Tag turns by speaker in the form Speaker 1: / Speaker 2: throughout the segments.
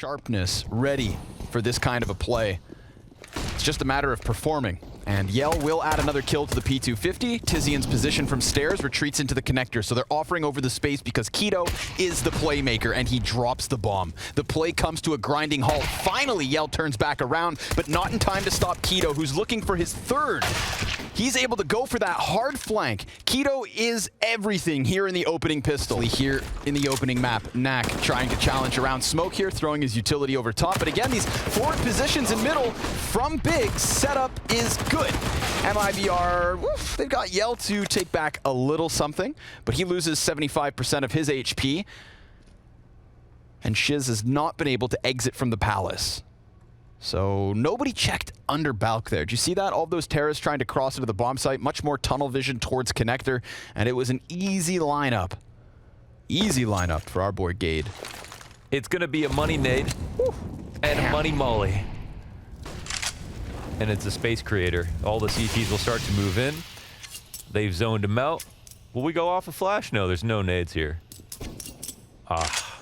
Speaker 1: Sharpness, ready for this kind of a play. It's just a matter of performing. And Yell will add another kill to the P250. twistzz position from stairs retreats into the connector, so they're offering over the space because Keto is the playmaker, and he drops the bomb. The play comes to a grinding halt. Finally, Yell turns back around, but not in time to stop Keto, who's looking for his third. He's able to go for that hard flank. Keto is everything here in the opening pistol. Here in the opening map, Nak trying to challenge around smoke here, throwing his utility over top. But again, these forward positions in middle from Big, setup is good. MiBR, woof, they've got Yell to take back a little something, but he loses 75% of his HP. And Shiz has not been able to exit from the palace. So nobody checked under Balk there. Did you see that? All of those terrorists trying to cross into the bomb site, much more tunnel vision towards connector, and it was an easy lineup. Easy lineup for our boy Gade.
Speaker 2: It's going to be a money nade and a money molly. And it's a space creator. All the CTs will start to move in. They've zoned him out. Will we go off a flash? No, there's no nades here.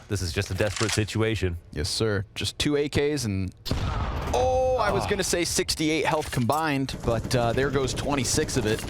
Speaker 2: This is just a desperate situation.
Speaker 1: Yes, sir. Just 2 AKs and... Oh, I was going to say 68 health combined, but there goes 26 of it.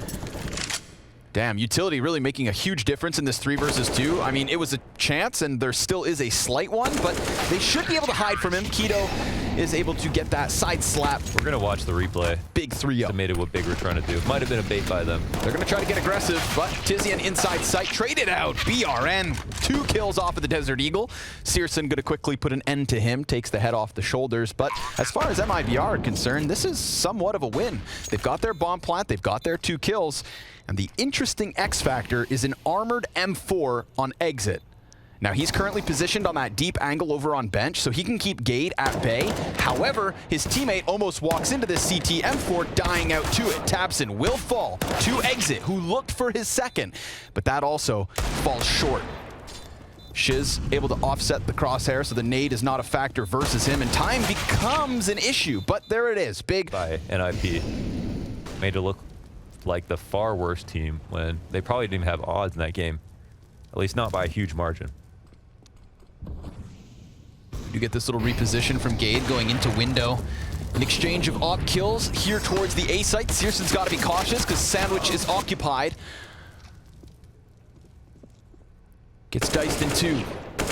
Speaker 1: Damn, utility really making a huge difference in this 3 versus 2. I mean, it was a chance, and there still is a slight one, but they should be able to hide from him. Keto is able to get that side slap.
Speaker 2: We're going to watch the replay.
Speaker 1: Big 3-0.
Speaker 2: Estimated what Big were trying to do. Might have been a bait by them.
Speaker 1: They're going to try to get aggressive, but twistzz inside sight. Traded out. BRN. 2 kills off of the Desert Eagle. Searson going to quickly put an end to him. Takes the head off the shoulders. But as far as MiBR are concerned, this is somewhat of a win. They've got their bomb plant. They've got their 2 kills. And the interesting X factor is an armored M4 on exit. Now, he's currently positioned on that deep angle over on bench, so he can keep Gade at bay. However, his teammate almost walks into this CT M4, dying out to it. tabseN will fall to exit, who looked for his second, but that also falls short. Shiz able to offset the crosshair, so the nade is not a factor versus him, and time becomes an issue, but there it is. Big
Speaker 2: by NIP. Made it look like the far worse team when they probably didn't even have odds in that game. At least not by a huge margin.
Speaker 1: You get this little reposition from Gade going into window. An exchange of op kills here towards the A site. Searson's got to be cautious because Sandwich is occupied. Gets diced in 2.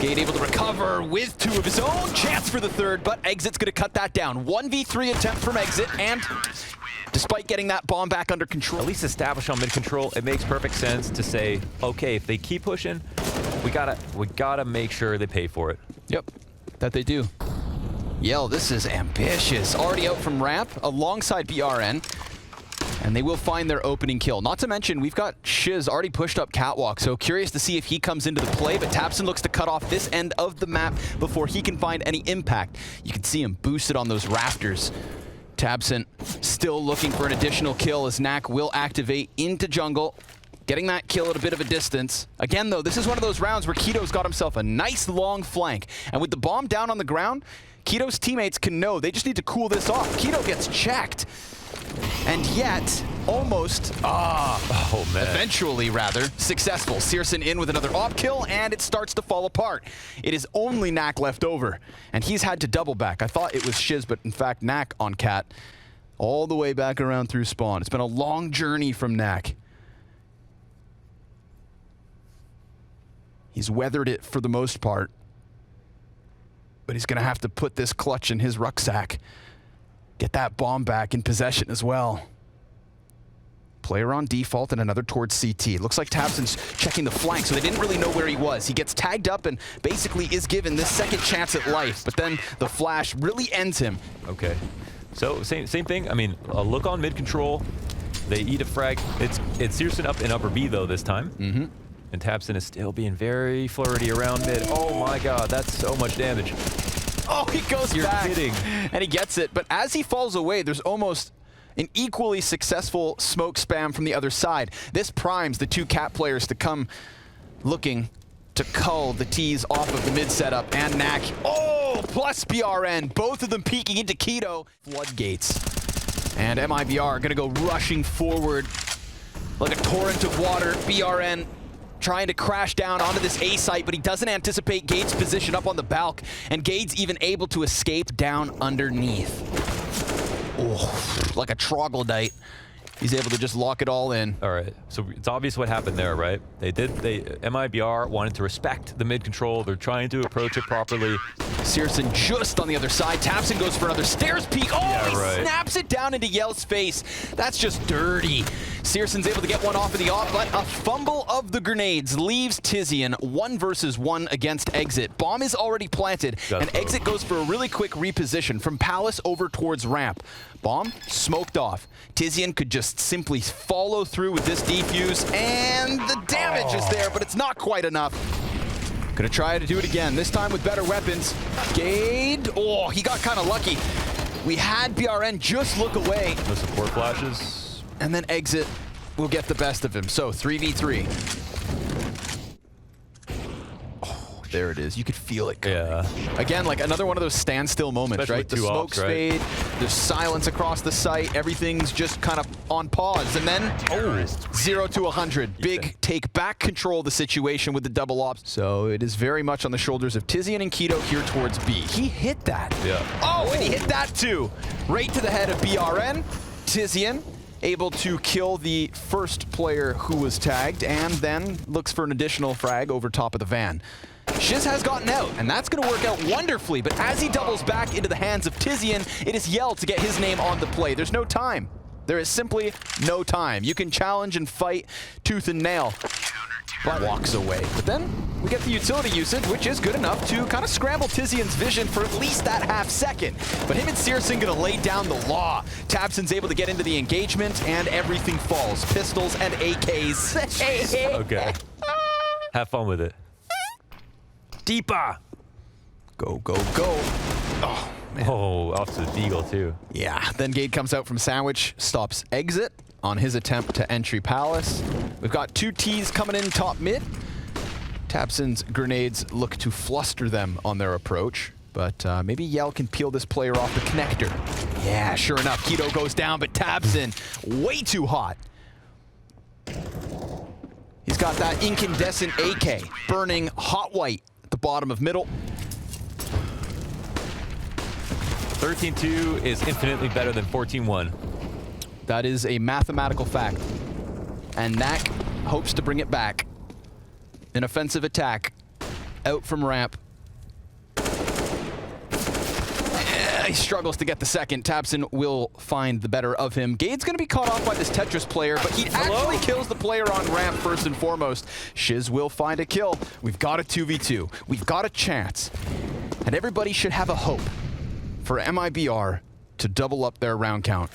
Speaker 1: Gade able to recover with 2 of his own. Chance for the 3rd, but Exit's going to cut that down. 1v3 attempt from Exit, and despite getting that bomb back under control.
Speaker 2: At least establish on mid control, it makes perfect sense to say, okay, if they keep pushing, we gotta make sure they pay for it.
Speaker 1: Yep, that they do. Yell, this is ambitious. Already out from ramp alongside BRN. And they will find their opening kill. Not to mention, we've got Shiz already pushed up catwalk, so curious to see if he comes into the play, but tabseN looks to cut off this end of the map before he can find any impact. You can see him boosted on those rafters. tabseN still looking for an additional kill as Nak will activate into jungle, getting that kill at a bit of a distance. Again, though, this is one of those rounds where Keto's got himself a nice long flank, and with the bomb down on the ground, Keto's teammates can know they just need to cool this off. Keto gets checked. And yet, almost, eventually rather, successful. Searson in with another op kill, and it starts to fall apart. It is only Nak left over, and he's had to double back. I thought it was Shiz, but in fact, Nak on Cat, all the way back around through spawn. It's been a long journey from Nak. He's weathered it for the most part, but he's going to have to put this clutch in his rucksack. Get that bomb back in possession as well. Player on default and another towards CT. Looks like tabseN's checking the flank, so they didn't really know where he was. He gets tagged up and basically is given this second chance at life, but then the flash really ends him.
Speaker 2: Okay, so same thing. I mean, a look on mid control. They eat a frag. It's Searson up in upper B though this time.
Speaker 1: Mm-hmm.
Speaker 2: And tabseN is still being very flirty around mid. Oh my god, that's so much damage.
Speaker 1: Oh, he goes back.
Speaker 2: You're kidding.
Speaker 1: And he gets it, but as he falls away, there's almost an equally successful smoke spam from the other side. This primes the 2 cat players to come looking to cull the T's off of the mid setup, and Nak, plus BRN, both of them peeking into Keto. Floodgates. And MiBR gonna go rushing forward like a torrent of water. BRN trying to crash down onto this A site, but he doesn't anticipate Gade's position up on the balk, and Gade's even able to escape down underneath. Oh, like a troglodyte. He's able to just lock it all in.
Speaker 2: All right, so it's obvious what happened there, right? MiBR wanted to respect the mid control. They're trying to approach it properly.
Speaker 1: Searson just on the other side. Tapson goes for another stairs peek. Oh,
Speaker 2: Yeah,
Speaker 1: he
Speaker 2: right.
Speaker 1: snaps it down into Yell's face. That's just dirty. Searson's able to get one off of the off, but a fumble of the grenades leaves twistzz 1 versus 1 against Exit. Bomb is already planted, and Exit goes for a really quick reposition from Palace over towards ramp. Bomb smoked off. twistzz could just simply follow through with this defuse, and the damage is there, but it's not quite enough. Gonna try to do it again, this time with better weapons. Gade, oh, he got kind of lucky. We had BRN just look away.
Speaker 2: No support flashes.
Speaker 1: And then Exit will get the best of him. So 3v3. Oh, there it is. You could feel it coming.
Speaker 2: Yeah.
Speaker 1: Again, like another one of those standstill moments,
Speaker 2: Especially
Speaker 1: right? The
Speaker 2: with two
Speaker 1: smokes
Speaker 2: ops, right?
Speaker 1: fade, there's silence across the site, everything's just kind of on pause. And then, 0 to 100. Big take back control of the situation with the double ops. So it is very much on the shoulders of twistzz and Keto here towards B. He hit that.
Speaker 2: Yeah.
Speaker 1: Oh, and he hit that too. Right to the head of BRN. twistzz able to kill the first player who was tagged, and then looks for an additional frag over top of the van. Shiz has gotten out, and that's going to work out wonderfully, but as he doubles back into the hands of twistzz, it is Yell to get his name on the play. There's no time. There is simply no time. You can challenge and fight tooth and nail, but walks away. But then we get the utility usage, which is good enough to kind of scramble twizz's vision for at least that half second. But him and Searson gonna lay down the law. Tabson's able to get into the engagement, and everything falls. Pistols and AKs.
Speaker 2: Okay. Have fun with it. Deepa!
Speaker 1: Go, go, go. Oh, man.
Speaker 2: Oh, off to the Deagle, too.
Speaker 1: Yeah, then Gade comes out from Sandwich, stops Exit on his attempt to entry Palace. We've got two T's coming in top mid. Tabson's grenades look to fluster them on their approach, but maybe Yell can peel this player off the connector. Yeah, sure enough, Keto goes down, but Tabson way too hot. He's got that incandescent AK, burning hot white at the bottom of middle.
Speaker 2: 13-2 is infinitely better than 14-1.
Speaker 1: That is a mathematical fact. And Nak hopes to bring it back. An offensive attack. Out from ramp. He struggles to get the second. Tabson will find the better of him. Gade's going to be caught off by this Tetris player, but he actually kills the player on ramp first and foremost. Shiz will find a kill. We've got a 2v2. We've got a chance. And everybody should have a hope for MiBR to double up their round count.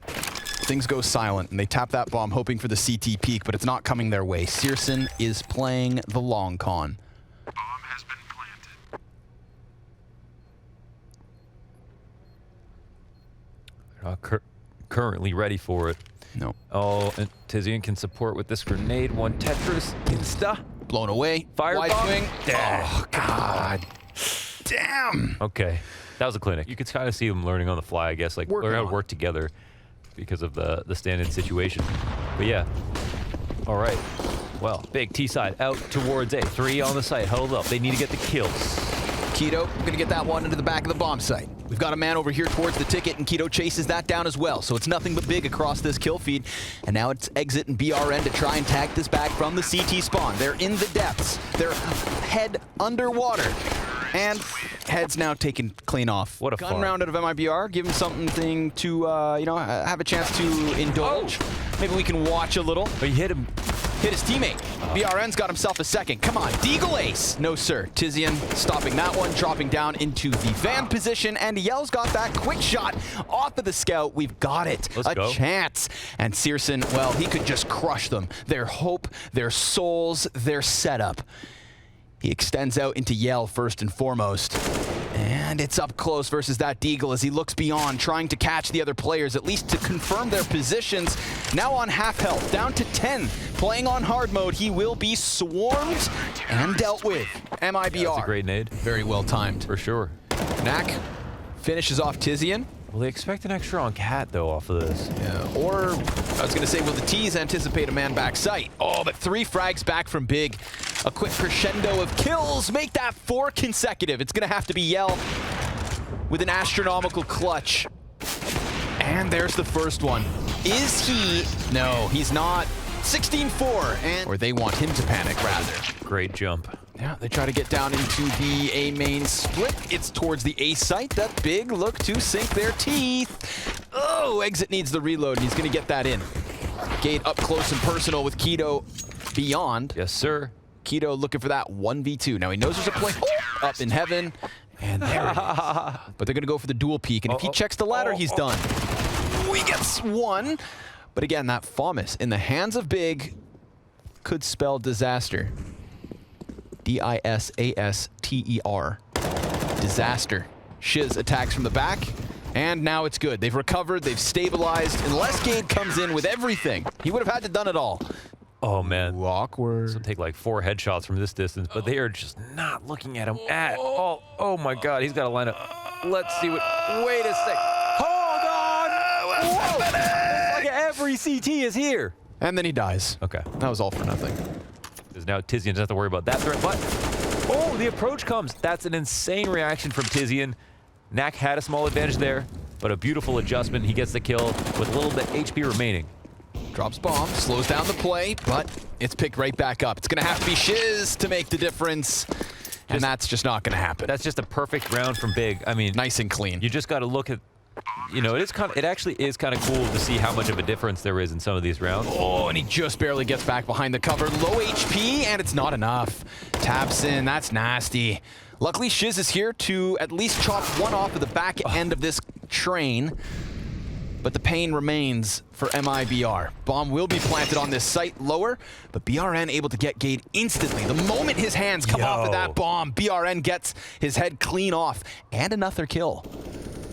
Speaker 1: Things go silent, and they tap that bomb, hoping for the CT peak, but it's not coming their way. Searson is playing the long con.
Speaker 3: Bomb has been planted.
Speaker 2: They're not currently ready for it.
Speaker 1: No.
Speaker 2: Oh, and twistzz can support with this grenade. One Tetris. Insta.
Speaker 1: Blown away.
Speaker 2: Fire
Speaker 1: Wide
Speaker 2: bomb.
Speaker 1: swing.
Speaker 2: Damn.
Speaker 1: Oh, God. Damn.
Speaker 2: Okay. That was a clinic. You could kind of see them learning on the fly, I guess, like
Speaker 1: Working
Speaker 2: learn how to
Speaker 1: on
Speaker 2: work together because of the stand-in situation. But yeah. All right. Well, big T side out towards A. 3 on the site. Hold up. They need to get the kills.
Speaker 1: Keto gonna get that one into the back of the bomb site. We've got a man over here towards the ticket, and Keto chases that down as well. So it's nothing but big across this kill feed. And now it's Exit and BRN to try and tag this back from the CT spawn. They're in the depths. They're head underwater. And head's now taken clean off.
Speaker 2: What a
Speaker 1: gun
Speaker 2: farm.
Speaker 1: round out of MiBR. Give him something to, you know, have a chance to indulge. Maybe we can watch a little.
Speaker 2: But you hit him.
Speaker 1: Hit his teammate. BRN's got himself a second. Come on, Deagle ace. No, sir. twistzz stopping that one, dropping down into the van position, and Yell's got that quick shot off of the scout. We've got it.
Speaker 2: Let's go.
Speaker 1: Chance. And Searson, well, he could just crush them. Their hope, their souls, their setup. He extends out into Yell first and foremost. And it's up close versus that Deagle as he looks beyond, trying to catch the other players, at least to confirm their positions. Now on half health, down to 10. Playing on hard mode, he will be swarmed and dealt with. MiBR.
Speaker 2: That's a great nade.
Speaker 1: Very well timed.
Speaker 2: For sure.
Speaker 1: Nak finishes off twistzz.
Speaker 2: Well, they expect an extra on Cat, though, off of this.
Speaker 1: Yeah. Or, I was going to say, will the T's anticipate a man back sight? Oh, but 3 frags back from Big. A quick crescendo of kills. Make that 4 consecutive. It's going to have to be Yell with an astronomical clutch. And there's the first one. Is he? No, he's not. 16-4. And or they want him to panic, rather.
Speaker 2: Great jump.
Speaker 1: Yeah, they try to get down into the A main split. It's towards the A site. That Big look to sink their teeth. Oh, Exit needs the reload, and he's going to get that in. Gate up close and personal with Keto beyond.
Speaker 2: Yes, sir.
Speaker 1: Keto looking for that 1v2. Now he knows there's a play up in heaven. And there it is. But they're going to go for the dual peek. And if he checks the ladder, he's done. He gets 1. But again, that FAMAS in the hands of Big could spell disaster. D-I-S-A-S-T-E-R. Disaster. Shiz attacks from the back, and now it's good. They've recovered, they've stabilized. Unless Gade comes in with everything, he would have had to done it all.
Speaker 2: Oh, man.
Speaker 1: Ooh, awkward.
Speaker 2: This will take like 4 headshots from this distance, but they are just not looking at him at all. Oh, my God. He's got to line up. Let's see what... Wait a sec. Hold on. What's happening? Like every CT is here.
Speaker 1: And then he dies.
Speaker 2: Okay.
Speaker 1: That was all for nothing.
Speaker 2: Because now tyszian doesn't have to worry about that threat, but... Oh, the approach comes. That's an insane reaction from tyszian. Knack had a small advantage there, but a beautiful adjustment. He gets the kill with a little bit HP remaining.
Speaker 1: Drops bomb, slows down the play, but it's picked right back up. It's going to have to be Shiz to make the difference, and that's just not going to happen.
Speaker 2: That's just a perfect round from Big. I mean,
Speaker 1: nice and clean.
Speaker 2: You just got to look at, you know, it actually is kind of cool to see how much of a difference there is in some of these rounds.
Speaker 1: Oh, and he just barely gets back behind the cover. Low HP, and it's not enough. Taps in, that's nasty. Luckily, Shiz is here to at least chop 1 off of the back end of this train. But the pain remains for MiBR. Bomb will be planted on this site lower, but BRN able to get Gade instantly. The moment his hands come off of that bomb, BRN gets his head clean off. And another kill.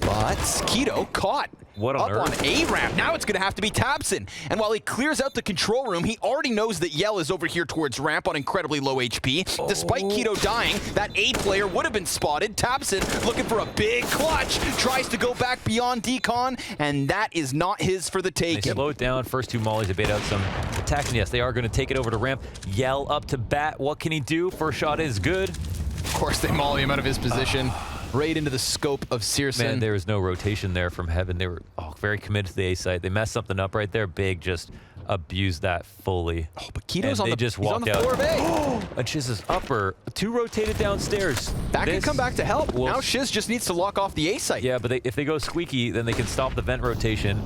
Speaker 1: But Keto caught
Speaker 2: what on
Speaker 1: up
Speaker 2: earth?
Speaker 1: On A-ramp. Now it's going to have to be tabseN. And while he clears out the control room, he already knows that Yell is over here towards ramp on incredibly low HP. Despite Keto dying, that A player would have been spotted. tabseN looking for a big clutch. Tries to go back beyond Decon, and that is not his for the taking.
Speaker 2: They slow it down. First 2 mollies to bait out some attack. And yes, they are going to take it over to ramp. Yell up to bat. What can he do? First shot is good.
Speaker 1: Of course, they molly him out of his position. Right into the scope of csgo.
Speaker 2: Man, there was no rotation there from heaven. They were very committed to the A site. They messed something up right there. Big just abused that fully.
Speaker 1: Oh, but Keto's
Speaker 2: and
Speaker 1: on
Speaker 2: the
Speaker 1: floor of A.
Speaker 2: And Shiz's upper. 2 rotated downstairs.
Speaker 1: That could come back to help.
Speaker 2: Well,
Speaker 1: now Shiz just needs to lock off the A site.
Speaker 2: Yeah, but if they go squeaky, then they can stop the vent rotation.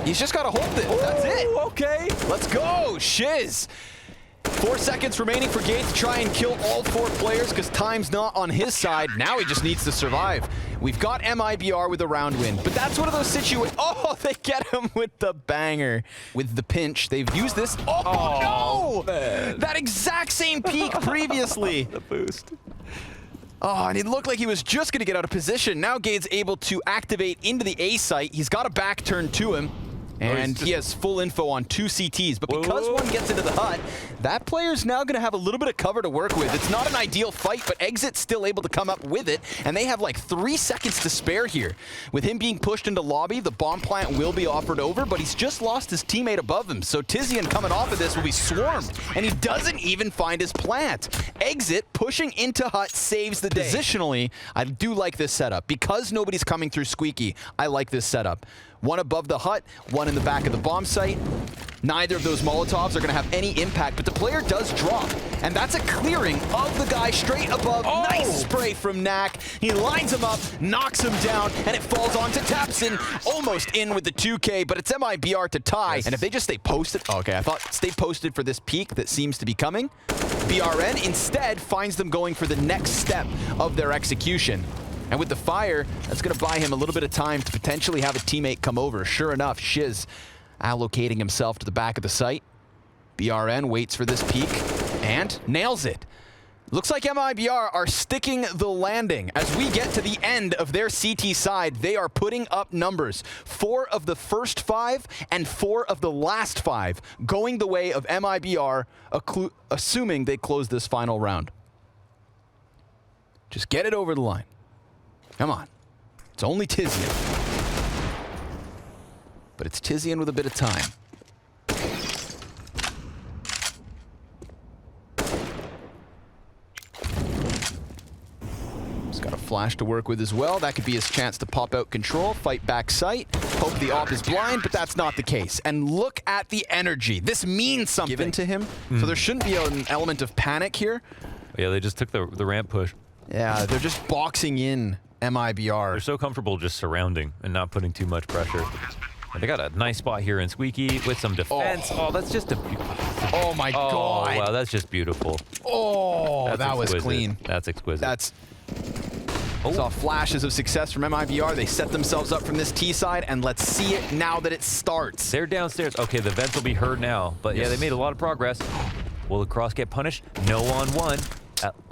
Speaker 1: He's just got to hold it. That's it.
Speaker 2: Okay.
Speaker 1: Let's go, Shiz. 4 seconds remaining for Gade to try and kill all 4 players because time's not on his side. Now he just needs to survive. We've got MiBR with a round win, but that's one of those situations. Oh, they get him with the banger. With the pinch, they've used this. Oh, no! Man. That exact same peak previously.
Speaker 2: The boost.
Speaker 1: Oh, and it looked like he was just going to get out of position. Now Gade's able to activate into the A site. He's got a back turn to him. And he has full info on 2 CTs, but because one gets into the hut, that player's now going to have a little bit of cover to work with. It's not an ideal fight, but Exit's still able to come up with it, and they have like 3 seconds to spare here. With him being pushed into lobby, the bomb plant will be offered over, but he's just lost his teammate above him, so tyszian coming off of this will be swarmed, and he doesn't even find his plant. Exit pushing into hut saves the day. Positionally, I do like this setup. Because nobody's coming through squeaky, I like this setup. 1 above the hut, 1 in the back of the bomb site. Neither of those Molotovs are going to have any impact, but the player does drop. And that's a clearing of the guy straight above. Oh! Nice spray from Knack. He lines him up, knocks him down, and it falls onto tabseN. Almost in with the 2K, but it's MiBR to tie. Yes. And if they just stay posted, okay, I thought stay posted for this peak that seems to be coming. BRN instead finds them going for the next step of their execution. And with the fire, that's going to buy him a little bit of time to potentially have a teammate come over. Sure enough, Shiz allocating himself to the back of the site. BRN waits for this peak and nails it. Looks like MiBR are sticking the landing. As we get to the end of their CT side, they are putting up numbers. 4 of the first 5 and 4 of the last 5 going the way of MiBR, assuming they close this final round. Just get it over the line. Come on. It's only tyszian. but it's twistzz with a bit of time. He's got a flash to work with as well. That could be his chance to pop out control, fight back sight, hope the op is blind, but that's not the case. And look at the energy. This means something given to him, so there shouldn't be an element of panic here.
Speaker 2: Yeah, they just took the ramp push.
Speaker 1: Yeah, they're just boxing in MiBR.
Speaker 2: They're so comfortable just surrounding and not putting too much pressure. And they got a nice spot here in Squeaky with some defense. Oh, that's just a
Speaker 1: Oh my god.
Speaker 2: Wow, that's just beautiful.
Speaker 1: Oh,
Speaker 2: That's
Speaker 1: that was
Speaker 2: exquisite.
Speaker 1: clean.
Speaker 2: That's exquisite.
Speaker 1: That's... Saw flashes of success from MiBR. They set themselves up from this T side, and let's see it now that it starts.
Speaker 2: They're downstairs. Okay, the vents will be heard now. But yeah, they made a lot of progress. Will the cross get punished? No on one.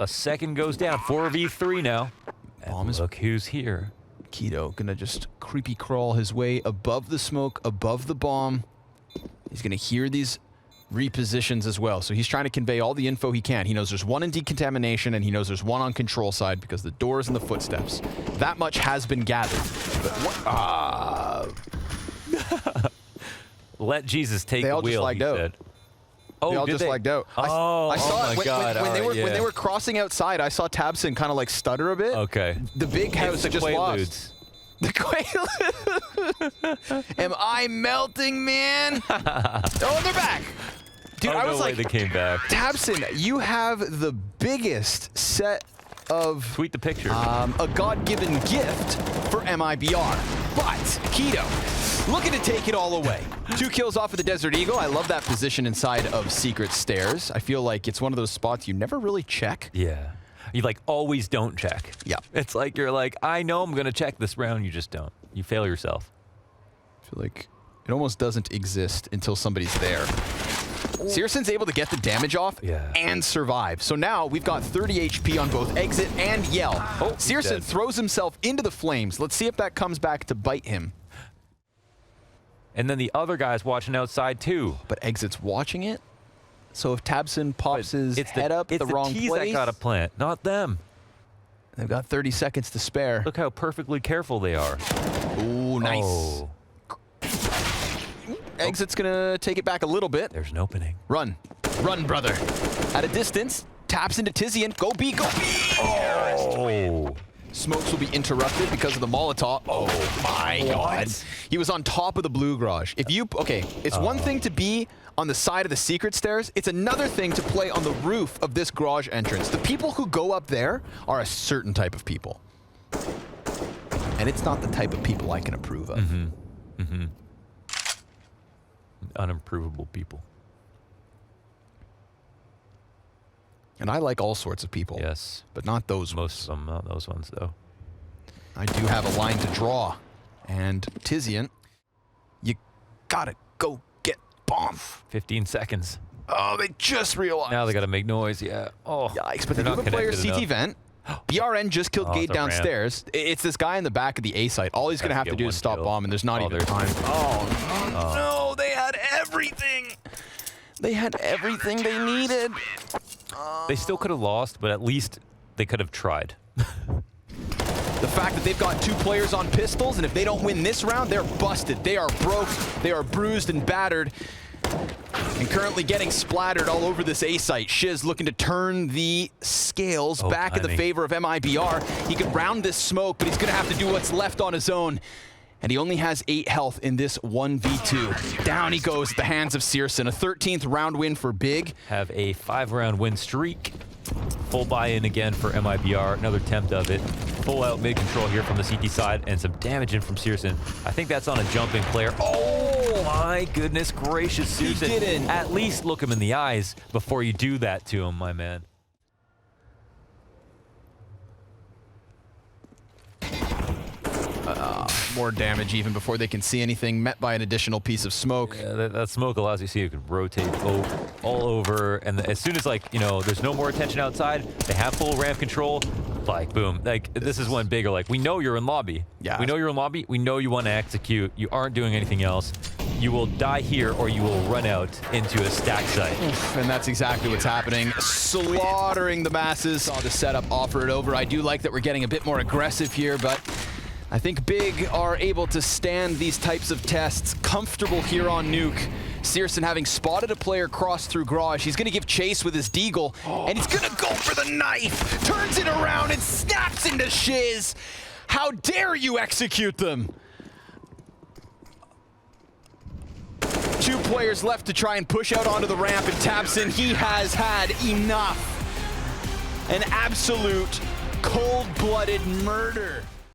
Speaker 2: A second goes down. 4v3 now. And look who's here.
Speaker 1: Keto gonna just creepy crawl his way above the smoke, above the bomb. He's gonna hear these repositions as well. So he's trying to convey all the info he can. He knows there's one in decontamination, and he knows there's one on control side because the doors and the footsteps. That much has been gathered. But what?
Speaker 2: Let Jesus take
Speaker 1: They
Speaker 2: the
Speaker 1: all just
Speaker 2: wheel,
Speaker 1: lagged
Speaker 2: he
Speaker 1: out.
Speaker 2: said. Oh,
Speaker 1: they all just lagged out.
Speaker 2: Oh,
Speaker 1: I saw
Speaker 2: oh
Speaker 1: it
Speaker 2: my God.
Speaker 1: when they were crossing outside. I saw Tabson kind of like stutter a bit.
Speaker 2: Okay.
Speaker 1: The big house just lost. The Quaaludes. Am I melting, man? Oh, they're back. Dude, I was
Speaker 2: no way
Speaker 1: like,
Speaker 2: they came back.
Speaker 1: Tabson, you have the biggest set of
Speaker 2: Tweet the picture.
Speaker 1: a God-given gift for MiBR. But Keto, looking to take it all away. 2 kills off of the Desert Eagle. I love that position inside of Secret Stairs. I feel like it's one of those spots you never really check.
Speaker 2: Yeah. You like always don't check.
Speaker 1: Yeah.
Speaker 2: It's like you're like, I know I'm gonna check this round. You just don't. You fail yourself.
Speaker 1: I feel like it almost doesn't exist until somebody's there. Searson's able to get the damage off and survive. So now we've got 30 HP on both Exit and Yell. Oh, Searson throws himself into the flames. Let's see if that comes back to bite him.
Speaker 2: And then the other guy's watching outside too.
Speaker 1: But Exit's watching it. So if Tabson pops his head up the wrong
Speaker 2: place,
Speaker 1: place,
Speaker 2: that got a plant, not them.
Speaker 1: They've got 30 seconds to spare.
Speaker 2: Look how perfectly careful they are.
Speaker 1: Ooh, nice.
Speaker 2: Oh.
Speaker 1: Exit's gonna take it back a little bit.
Speaker 2: There's an opening.
Speaker 1: Run. Run, brother. At a distance, taps into twistzz. Go B, go B!
Speaker 2: Oh.
Speaker 1: Smokes will be interrupted because of the Molotov. Oh my god. He was on top of the blue garage. If you, okay, it's one thing to be on the side of the secret stairs. It's another thing to play on the roof of this garage entrance. The people who go up there are a certain type of people. And it's not the type of people I can approve of.
Speaker 2: Unimprovable people.
Speaker 1: And I like all sorts of people.
Speaker 2: Yes.
Speaker 1: But not those ones.
Speaker 2: Most of them, not those ones though.
Speaker 1: I do have a line to draw. And twistzz, you gotta go get bomb.
Speaker 2: 15 seconds.
Speaker 1: Oh, they just realized.
Speaker 2: Now they gotta make noise, yeah. Oh.
Speaker 1: Yikes, but they
Speaker 2: they're
Speaker 1: do have a
Speaker 2: not
Speaker 1: player
Speaker 2: connected
Speaker 1: CT vent. BRN just killed Gate
Speaker 2: it's a ramp.
Speaker 1: downstairs. It's this guy in the back of the A site. All he's going to have to do is stop
Speaker 2: kill.
Speaker 1: bomb, and there's not even time. Oh, no, they had everything. They had everything they needed.
Speaker 2: They still could have lost, but at least they could have tried.
Speaker 1: The fact that they've got 2 players on pistols, and if they don't win this round, they're busted. They are broke. They are bruised and battered. And currently getting splattered all over this A site. Shiz looking to turn the scales back in the favor of MiBR. He could round this smoke, but he's going to have to do what's left on his own. And he only has 8 health in this 1v2. Down he goes at the hands of Searson. A 13th round win for Big.
Speaker 2: Have a 5-round win streak. Full buy-in again for MiBR. Another attempt of it. Full out mid-control here from the CT side, and some damage in from Searson. I think that's on a jumping player. Oh my goodness gracious, Searson.
Speaker 1: He didn't.
Speaker 2: At least look him in the eyes before you do that to him, my man.
Speaker 1: More damage even before they can see anything, met by an additional piece of smoke.
Speaker 2: Yeah, that smoke allows you to see you can rotate all over, and as soon as, like, you know, there's no more attention outside, they have full ramp control, like, boom. Like, this is when Big are like, we know you're in lobby.
Speaker 1: Yeah.
Speaker 2: We know you're in lobby. We know you want to execute. You aren't doing anything else. You will die here, or you will run out into a stack site.
Speaker 1: And that's exactly what's happening. Slaughtering the masses. Saw the setup, offer it over. I do like that we're getting a bit more aggressive here, but I think Big are able to stand these types of tests comfortable here on Nuke. Searson having spotted a player cross through garage. He's going to give chase with his deagle, and he's going to go for the knife. Turns it around and snaps into Shiz. How dare you execute them? 2 players left to try and push out onto the ramp, and tabseN, he has had enough. An absolute cold-blooded murder.